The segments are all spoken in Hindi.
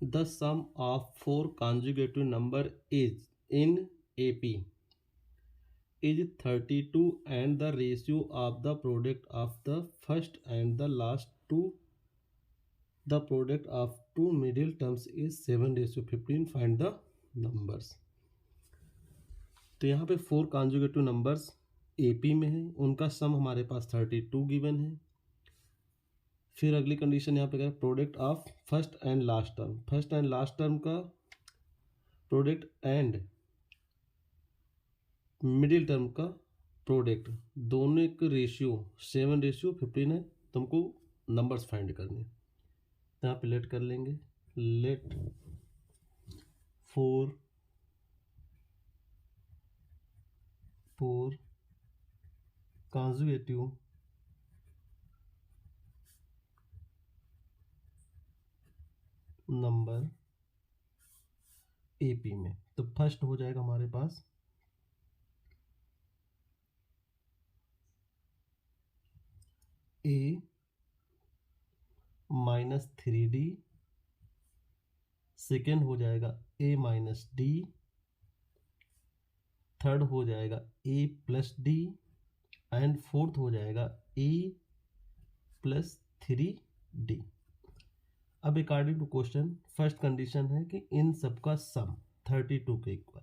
The sum of four consecutive number is in AP is 32 and the ratio of the product of the first and the last two the product of two middle terms is 7:15. Find the numbers. तो यहाँ पे फोर कॉन्जुगेटिव नंबर्स एपी में है, उनका सम हमारे पास 32 गिवन है। फिर अगली कंडीशन यहाँ पे करें product of first and last term, first and last term का प्रोडक्ट एंड मिडिल टर्म का प्रोडक्ट दोनों का रेशियो 7:15 है। तुमको नंबर्स फाइंड करने, यहाँ पे लेट कर लेंगे, let four conjugative number AP में। तो फर्स्ट हो जाएगा हमारे पास ए -3D, सेकेंड हो जाएगा ए -D, थर्ड हो जाएगा ए +D एंड फोर्थ हो जाएगा ए +3D। अब according to question first condition है कि इन सबका सम 32 के इक्वल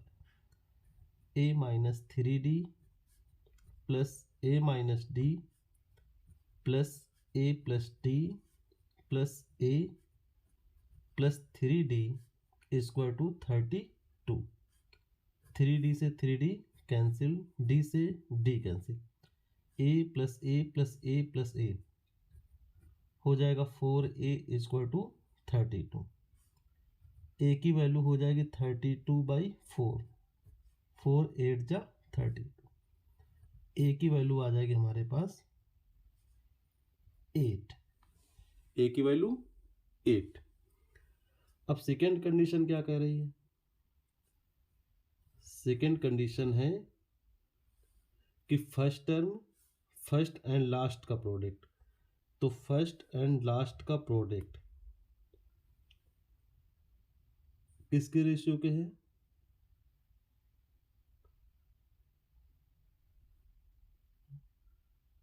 है। A -3D plus A -D plus A +D plus A +3D equal to 32। 3D से 3D कैंसिल, D से D cancel, A plus A plus A plus A हो जाएगा 4A इक्वल टू 32। ए की वैल्यू हो जाएगी 32/4, 4 8 जा 32। ए की वैल्यू आ जाएगी हमारे पास 8, ए की वैल्यू 8। अब सेकेंड कंडीशन क्या कह रही है? सेकेंड कंडीशन है कि first term first and last का प्रोडक्ट, तो फर्स्ट एंड लास्ट का प्रोडक्ट किसके रेशियो के है?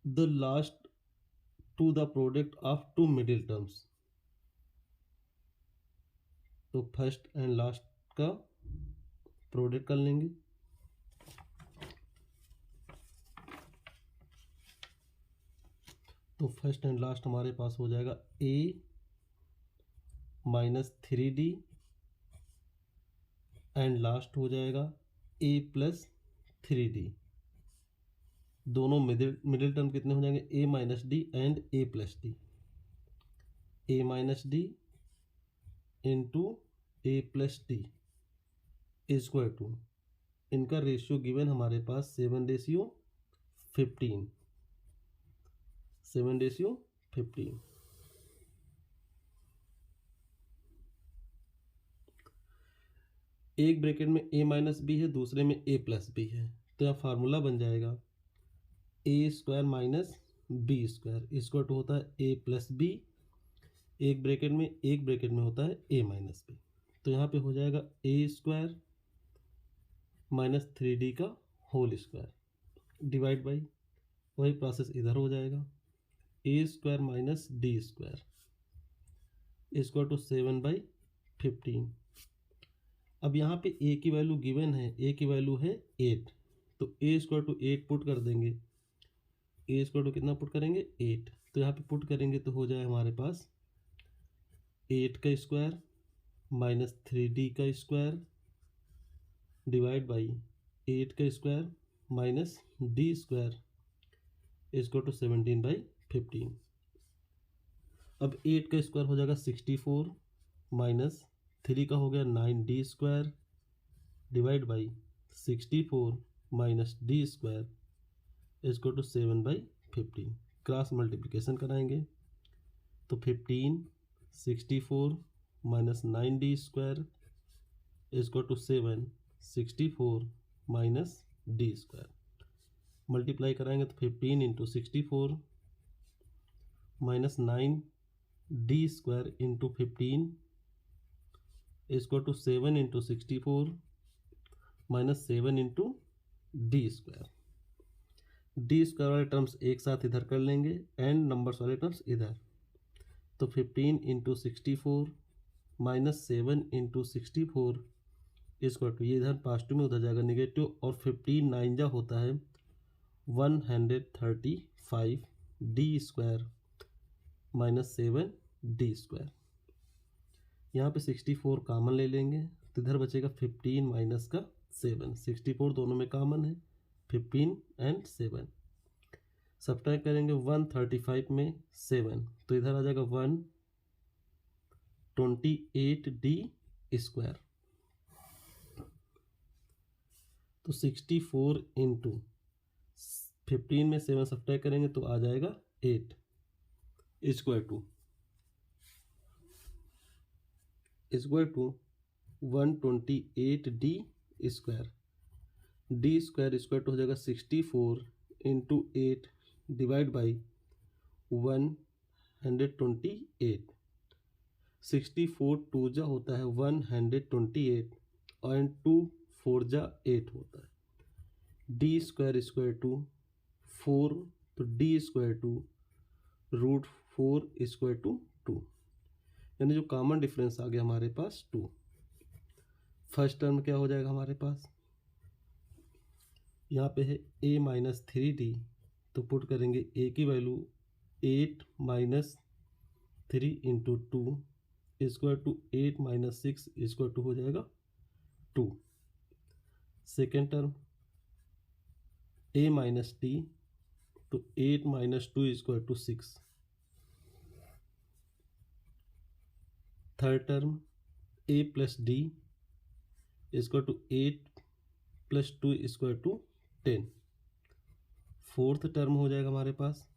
The last to the product of two middle terms. तो फर्स्ट एंड लास्ट का प्रोडक्ट कर लेंगे। तो फर्स्ट एंड लास्ट हमारे पास हो जाएगा ए -3D एंड लास्ट हो जाएगा ए +3D। दोनों मिडिल टर्म कितने हो जाएंगे? A -D and a +D, a -D into a +D equal to, इनका रेशियो गिवन हमारे पास 7:15, 7:15। एक ब्रैकेट में a -b है, दूसरे में a +b है, तो यहाँ फार्मूला बन जाएगा a² - b² इक्वल टू होता है a +b, एक ब्रैकेट में होता है a -b। तो यहाँ पे हो जाएगा a² - 3D का होल स्क्वायर डिवाइड बाई, वही प्रोसेस इधर हो जाएगा a² - d² इक्वल टू 7/15। अब यहाँ पे a की वैल्यू गिवन है, a की वैल्यू है 8, तो a = 8 पुट कर देंगे। a = कितना पुट करेंगे? 8। तो यहाँ पे पुट करेंगे तो हो जाए हमारे पास 8 का स्क्वायर -3D का स्क्वायर डिवाइड बाई 8 का स्क्वायर -D² इक्वल टू 17/15। अब 8 का स्क्वायर हो जाएगा 64 माइनस 3 का हो गया 9D² divide by 64 minus D² equal to 7/15। Cross multiplication कराएंगे तो 15 64 minus 9D² equal to 7 64 minus D²। Multiply कराएंगे तो 15 into 64 minus 9D² into 15 equal to 7 into 64 minus 7 into d square. D square वाले टर्म्स एक साथ इधर कर लेंगे एंड नंबर्स वाले टर्म्स इधर। तो 15 into 64 minus 7 into 64 equal to, ये इधर पॉजिटिव में उधर जाएगा नेगेटिव, और 15 9 जा होता है 135 D square minus 7 D square. यहाँ पे 64 कॉमन ले लेंगे तो इधर बचेगा 15 माइनस का 7। 64 दोनों में कॉमन है, 15 एंड 7 सब्ट्रैक्ट करेंगे 135 में 7 तो इधर आ जाएगा 128 डी स्क्वायर। तो 64 इंटू 15 में 7 सब्ट्रैक्ट करेंगे तो आ जाएगा 8 equal to 128 d square. D square equal to हो जाएगा 64 इंटू 8 डिवाइड बाई 128। 64 2 जा होता है 128 और 2 4 जा 8 होता है। डी स्क्वायर इक्वल टू 4, तो d square to √4 equal to 2, यानी जो कॉमन डिफरेंस आ गया हमारे पास 2। फर्स्ट टर्म क्या हो जाएगा हमारे पास, यहाँ पे है a माइनस 3d, तो पुट करेंगे a की value 8 minus 3 into 2 equal to 8 minus 6 equal to हो जाएगा 2। Second term a minus d, तो 8 minus 2 equal to 6। Third term a plus d equal to 8 plus 2 equal to 10। Fourth term हो जाएगा हमारे पास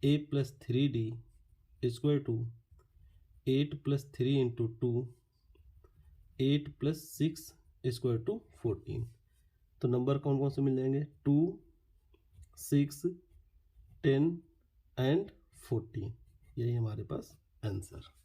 a plus 3d equal to 8 plus 3 into 2 8 plus 6 equal to 14। तो नंबर कौन कौन से मिल जाएंगे, 2 6 10 एंड 14। यही हमारे पास आंसर।